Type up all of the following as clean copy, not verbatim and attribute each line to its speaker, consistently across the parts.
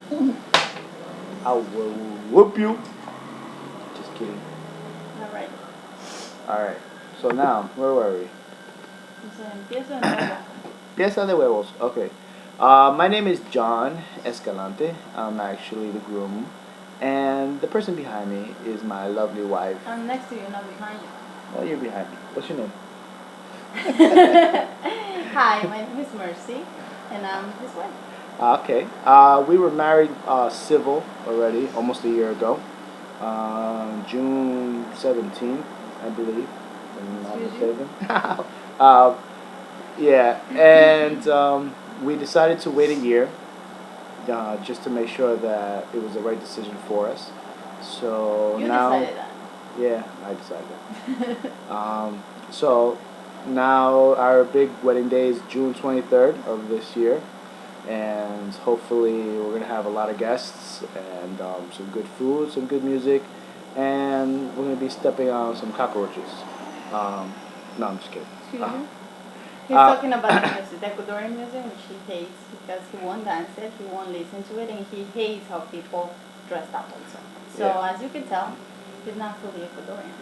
Speaker 1: I will whoop you. Just kidding.
Speaker 2: All right.
Speaker 1: All right. So now, where were we?
Speaker 2: Entonces empiezo de nuevo.
Speaker 1: Pieza de huevos. Okay. My name is John Escalante. I'm actually the groom, and the person behind me is my lovely wife.
Speaker 2: I'm next to you, not behind you.
Speaker 1: Oh, you're behind me. What's your name?
Speaker 2: Hi, my name is Mercy, and I'm his wife.
Speaker 1: Okay. We were married civil already, almost a year ago. June 17th, I believe, if I'm not
Speaker 2: Excuse you?
Speaker 1: mistaken. uh, yeah, and we decided to wait a year just to make sure that it was the right decision for us. So
Speaker 2: You
Speaker 1: now,
Speaker 2: decided that.
Speaker 1: yeah, I decided that. So now our big wedding day is June 23rd of this year, and hopefully we're gonna have a lot of guests and some good food, some good music, and we're gonna be stepping on some cockroaches. Um, no, I'm just kidding.
Speaker 2: Excuse you? He's
Speaker 1: Uh,
Speaker 2: talking about the music, the Ecuadorian music, which he hates because he won't dance it, he won't listen to it, and he hates how people dress up also. So
Speaker 1: Yeah.
Speaker 2: as you can tell, he's not fully Ecuadorian.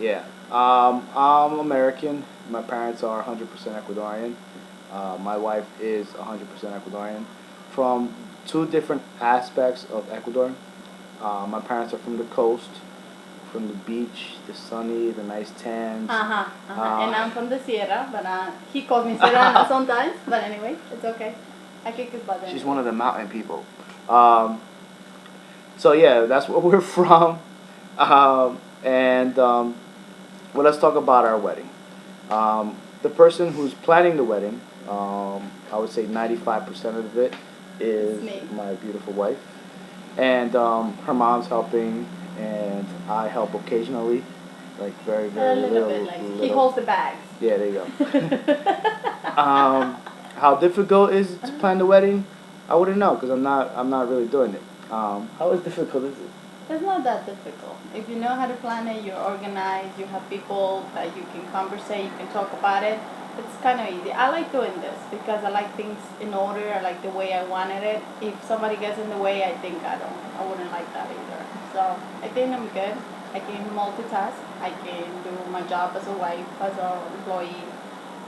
Speaker 1: Yeah. I'm American. My parents are 100% Ecuadorian. My wife is 100% Ecuadorian. From two different aspects of Ecuador. My parents are from the coast, from the beach, the sunny, the nice tans.
Speaker 2: Uh-huh, uh-huh. And I'm from the Sierra, but he calls me Serrano sometimes. But anyway, it's okay. I kick his butt.
Speaker 1: She's one of the mountain people. Um, so yeah, that's where we're from. And well, let's talk about our wedding. The person who's planning the wedding, I would say 95% of it is
Speaker 2: Me.
Speaker 1: my beautiful wife, and her mom's helping, and I help occasionally, like very
Speaker 2: A
Speaker 1: very
Speaker 2: little bit, like he
Speaker 1: little.
Speaker 2: holds the bags.
Speaker 1: Yeah, there you go. How difficult is it to plan the wedding? I wouldn't know because I'm not really doing it. How difficult is it?
Speaker 2: It's not that difficult. If you know how to plan it, you're organized, you have people that you can conversate, you can talk about it. It's kind of easy. I like doing this because I like things in order. I like the way I wanted it. If somebody gets in the way, I wouldn't like that either. So I think I'm good. I can multitask. I can do my job as a wife, as an employee,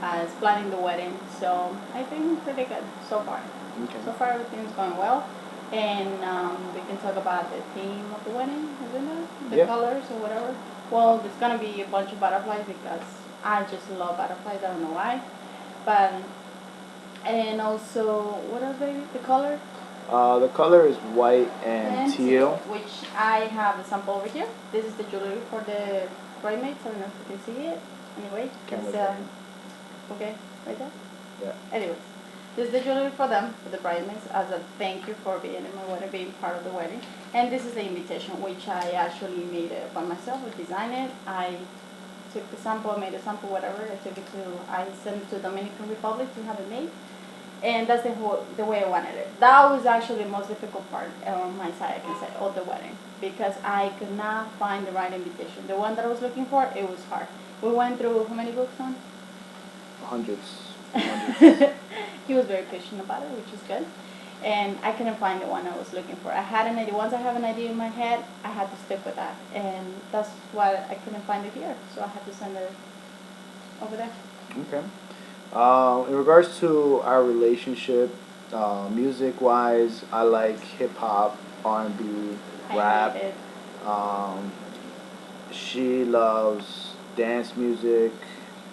Speaker 2: as planning the wedding. So I think I'm pretty good so far.
Speaker 1: Okay.
Speaker 2: So far everything's going well. And we can talk about the theme of the wedding, isn't it? The
Speaker 1: Yeah.
Speaker 2: colors or whatever. Well, there's gonna be a bunch of butterflies because I just love butterflies. I don't know why, but and also what else, baby? The color
Speaker 1: The color is white and teal.
Speaker 2: which I have a sample over here. This is the jewelry for the bridesmaids. I don't know if you can see it. Anyway,
Speaker 1: Camera's
Speaker 2: it's
Speaker 1: right
Speaker 2: okay, right there.
Speaker 1: Yeah.
Speaker 2: Anyways, this is the jewelry for them, for the bridesmaids, as a thank you for being in my wedding, being part of the wedding. And this is the invitation, which I actually made it by myself. I designed it. I took the sample, made a sample, whatever. I sent it to Dominican Republic to have it made. And that's the way I wanted it. That was actually the most difficult part on my side, I can say, of the wedding, because I could not find the right invitation. The one that I was looking for, it was hard. We went through how many books on?
Speaker 1: Hundreds.
Speaker 2: He was very patient about it, which is good. And I couldn't find the one I was looking for. I had an idea. Once I have an idea in my head, I had to stick with that. And that's why I couldn't find it here. So I had to send it over there.
Speaker 1: Okay. In regards to our relationship, music-wise, I like hip hop, R&B,
Speaker 2: I
Speaker 1: rap.
Speaker 2: hate it.
Speaker 1: Um, she loves dance music,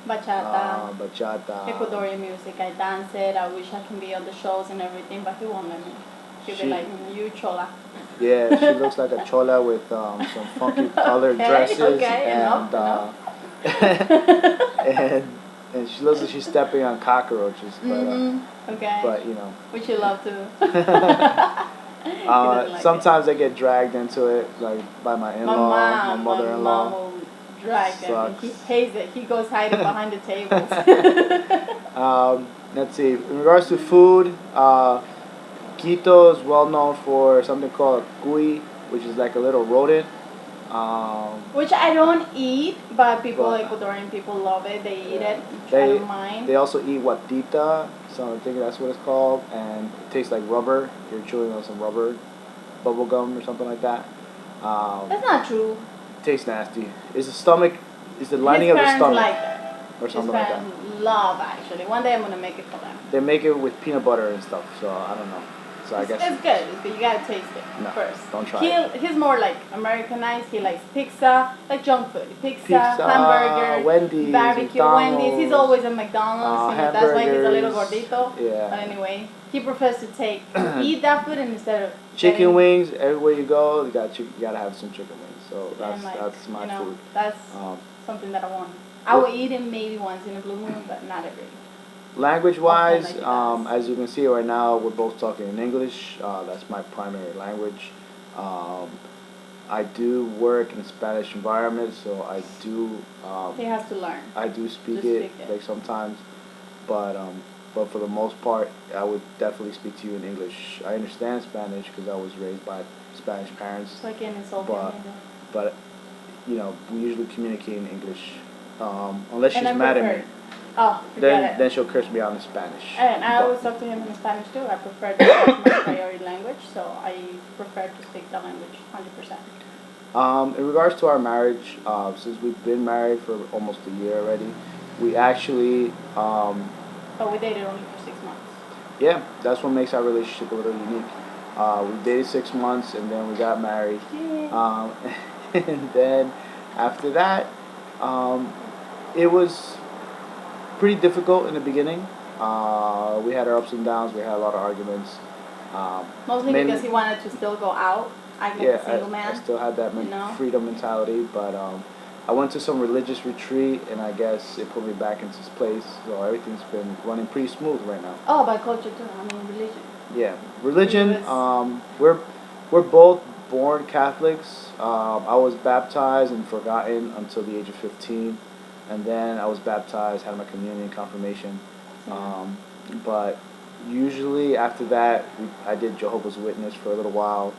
Speaker 2: Bachata,
Speaker 1: bachata.
Speaker 2: Ecuadorian music. I dance it. I wish I can be on the shows and everything, but he won't let me. He'll be
Speaker 1: She-
Speaker 2: like, you chola.
Speaker 1: Yeah, she looks like a chola with some funky colored
Speaker 2: Okay,
Speaker 1: dresses
Speaker 2: okay,
Speaker 1: and
Speaker 2: enough.
Speaker 1: and and she looks like she's stepping on cockroaches,
Speaker 2: Okay.
Speaker 1: but you know.
Speaker 2: Which you love to. He doesn't like
Speaker 1: Sometimes I get dragged into it, like by my
Speaker 2: it.
Speaker 1: in-law, my
Speaker 2: My
Speaker 1: mother-in-law.
Speaker 2: mom will drag them. He
Speaker 1: Sucks.
Speaker 2: hates it. He goes hiding behind the tables.
Speaker 1: Let's see. In regards to food, Quito is well known for something called cuy, which is like a little rodent.
Speaker 2: Which I don't eat, but people,
Speaker 1: But-
Speaker 2: Ecuadorian people love it. They eat
Speaker 1: Yeah.
Speaker 2: it. Which I
Speaker 1: They
Speaker 2: don't mind.
Speaker 1: they also eat guatita, so I think that's what it's called, and it tastes like rubber. You're chewing on some rubber, bubble gum or something like that.
Speaker 2: That's not true.
Speaker 1: Tastes nasty. It's the stomach. It's the
Speaker 2: His
Speaker 1: lining of the
Speaker 2: parents
Speaker 1: stomach
Speaker 2: like that.
Speaker 1: or
Speaker 2: His
Speaker 1: something like that.
Speaker 2: parents love actually. One day I'm gonna make it for them.
Speaker 1: They make it with peanut butter and stuff. So I don't know. So I guess
Speaker 2: It's good. It's good. You gotta taste it
Speaker 1: No,
Speaker 2: first.
Speaker 1: don't try it.
Speaker 2: He's more like Americanized. He likes pizza, like junk food. Pizza,
Speaker 1: Pizza,
Speaker 2: hamburger,
Speaker 1: Wendy's,
Speaker 2: barbecue, Wendy's. He's
Speaker 1: McDonald's,
Speaker 2: always at McDonald's. You know, that's why he's a little
Speaker 1: hamburgers,
Speaker 2: gordito.
Speaker 1: yeah.
Speaker 2: But anyway, he prefers to eat that food and instead of
Speaker 1: chicken
Speaker 2: getting-
Speaker 1: wings. Everywhere you go, you gotta have some chicken wings. So
Speaker 2: and
Speaker 1: that's my food.
Speaker 2: That's
Speaker 1: Um,
Speaker 2: something that I want. I will eat it maybe once in a blue moon, but not every.
Speaker 1: Language wise,
Speaker 2: Often like that.
Speaker 1: as you can see right now, we're both talking in English. That's my primary language. I do work in a Spanish environment, so
Speaker 2: He has to learn.
Speaker 1: I do speak
Speaker 2: Just
Speaker 1: it
Speaker 2: speak it.
Speaker 1: like sometimes, but for the most part, I would definitely speak to you in English. I understand Spanish because I was raised by Spanish parents,
Speaker 2: So I can insult
Speaker 1: But-
Speaker 2: him.
Speaker 1: but we usually communicate in English, unless she's
Speaker 2: And I
Speaker 1: mad at
Speaker 2: prefer.
Speaker 1: me.
Speaker 2: Oh, forget it.
Speaker 1: Then she'll curse me out in Spanish.
Speaker 2: And I
Speaker 1: But-
Speaker 2: always talk to him in Spanish too. I prefer that's my priority language, so I prefer to speak the language 100%.
Speaker 1: In regards to our marriage, since we've been married for almost a year already, we actually,
Speaker 2: But we dated only for 6 months.
Speaker 1: yeah, that's what makes our relationship a little unique. We dated 6 months and then we got married.
Speaker 2: Yeah.
Speaker 1: And then after that, it was pretty difficult in the beginning. We had our ups and downs. We had a lot of arguments.
Speaker 2: Mostly
Speaker 1: mainly-
Speaker 2: because he wanted to still go out, act like
Speaker 1: Yeah,
Speaker 2: a single man.
Speaker 1: I still had that
Speaker 2: you know?
Speaker 1: freedom mentality, but I went to some religious retreat, and I guess it put me back into its place. So everything's been running pretty smooth right now.
Speaker 2: Oh, by culture too. I mean religion.
Speaker 1: Yeah, religion.
Speaker 2: Yes.
Speaker 1: We're both born Catholics. I was baptized and forgotten until the age of 15, and then I was baptized, had my communion, confirmation.
Speaker 2: Yeah.
Speaker 1: But usually after that, I did Jehovah's Witness for a little while.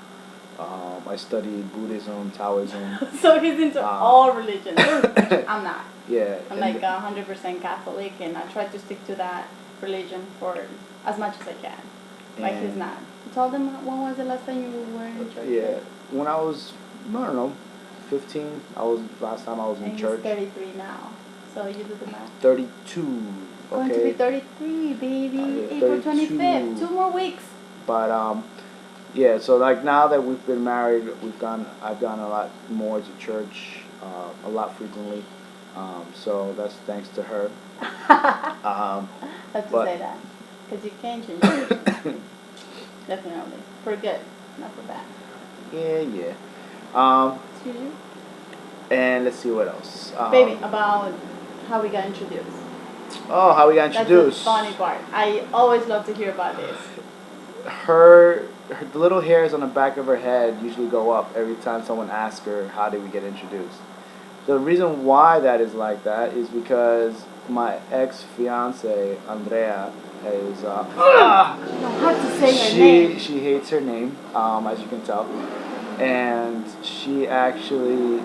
Speaker 1: I studied Buddhism, Taoism.
Speaker 2: So he's into all religions. I'm not.
Speaker 1: Yeah.
Speaker 2: I'm
Speaker 1: and
Speaker 2: like 100% Catholic, and I try to stick to that religion for as much as I can. Like he's
Speaker 1: And-
Speaker 2: not. You told him when was the last time you were in church?
Speaker 1: Yeah, when I was, I don't know, 15. Last time I was in
Speaker 2: And
Speaker 1: church.
Speaker 2: he's 33 now. So you do the math.
Speaker 1: 32.
Speaker 2: Going to be
Speaker 1: Okay.
Speaker 2: 33, baby.
Speaker 1: Yeah,
Speaker 2: April
Speaker 1: 32.
Speaker 2: 25th. 2 more weeks.
Speaker 1: But yeah. So like now that we've been married, I've gone a lot more to church, a lot frequently. So that's thanks to her.
Speaker 2: Have to
Speaker 1: but-
Speaker 2: say that. Because you can change it. Definitely. For good, not for bad.
Speaker 1: Yeah.
Speaker 2: Excuse you?
Speaker 1: And let's see what else.
Speaker 2: Baby, about how we got introduced.
Speaker 1: Oh, how we got
Speaker 2: That's
Speaker 1: introduced.
Speaker 2: the funny part. I always love to hear about this.
Speaker 1: The little hairs on the back of her head usually go up every time someone asks her, how did we get introduced? The reason why that is like that is because my ex-fiance, Andrea, is,
Speaker 2: You don't have to say her name.
Speaker 1: she hates her name, as you can tell. And she actually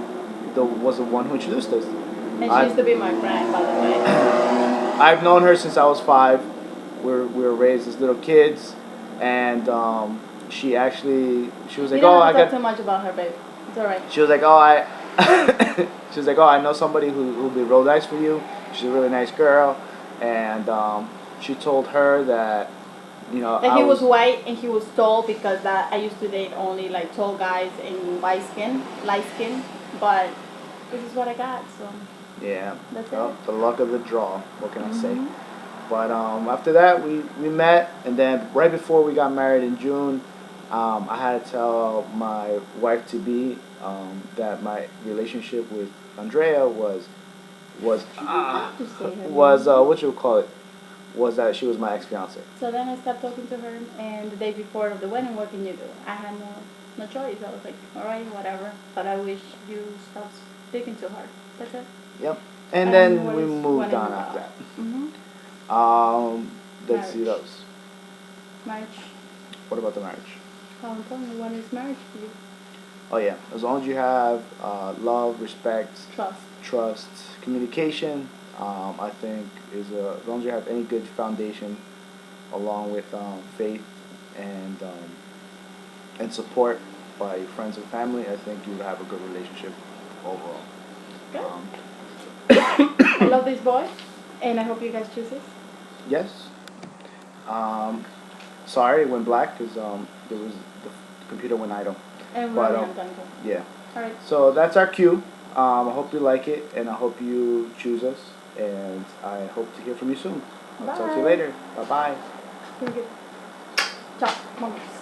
Speaker 1: was the one who introduced us.
Speaker 2: And she used to be my friend, by the way.
Speaker 1: I've known her since I was 5. We were raised as little kids, and she was like,
Speaker 2: You
Speaker 1: "Oh,
Speaker 2: don't
Speaker 1: I
Speaker 2: have to talk
Speaker 1: got."
Speaker 2: too much about her, baby. It's alright.
Speaker 1: She was like, she was like, "Oh, I know somebody who'll be real nice for you. She's a really nice girl," and she told her that,
Speaker 2: That he was white and he was tall because that I used to date only like tall guys in light skin, but this is what I got, so
Speaker 1: Yeah.
Speaker 2: that's
Speaker 1: Well,
Speaker 2: it.
Speaker 1: the luck of the draw. What can I say?
Speaker 2: Mhm.
Speaker 1: But after that, we met, and then right before we got married in June, I had to tell my wife to be that my relationship with Andrea was
Speaker 2: You don't have to say her name.
Speaker 1: what you would call it, was that she was my ex-fiance.
Speaker 2: So then I stopped talking to her, and the day before of the wedding, what can you do? I had no choice. I was like, all right, whatever. But I wish you stopped speaking to her. That's it.
Speaker 1: Yep. And
Speaker 2: And
Speaker 1: then
Speaker 2: what
Speaker 1: we
Speaker 2: is
Speaker 1: moved
Speaker 2: one
Speaker 1: on
Speaker 2: in
Speaker 1: after
Speaker 2: love?
Speaker 1: that.
Speaker 2: Mhm.
Speaker 1: Let's see
Speaker 2: Marriage.
Speaker 1: those.
Speaker 2: Marriage.
Speaker 1: What about the marriage?
Speaker 2: Tell me, what is marriage to you?
Speaker 1: Oh yeah, as long as you have love, respect,
Speaker 2: Trust.
Speaker 1: communication, I think as long as you have any good foundation, along with faith and support by your friends and family, I think you would have a good relationship overall.
Speaker 2: Good.
Speaker 1: Um,
Speaker 2: I love this boy, and I hope you guys choose this.
Speaker 1: yes. Sorry, it went black because there was the computer went idle.
Speaker 2: And
Speaker 1: But
Speaker 2: Romeo and Tango.
Speaker 1: yeah.
Speaker 2: All right.
Speaker 1: So that's our cue. I hope you like it, and I hope you choose us. And I hope to hear from you soon. I'll talk to you
Speaker 2: Bye.
Speaker 1: later. Bye bye.
Speaker 2: Very good. Ciao. Vamos.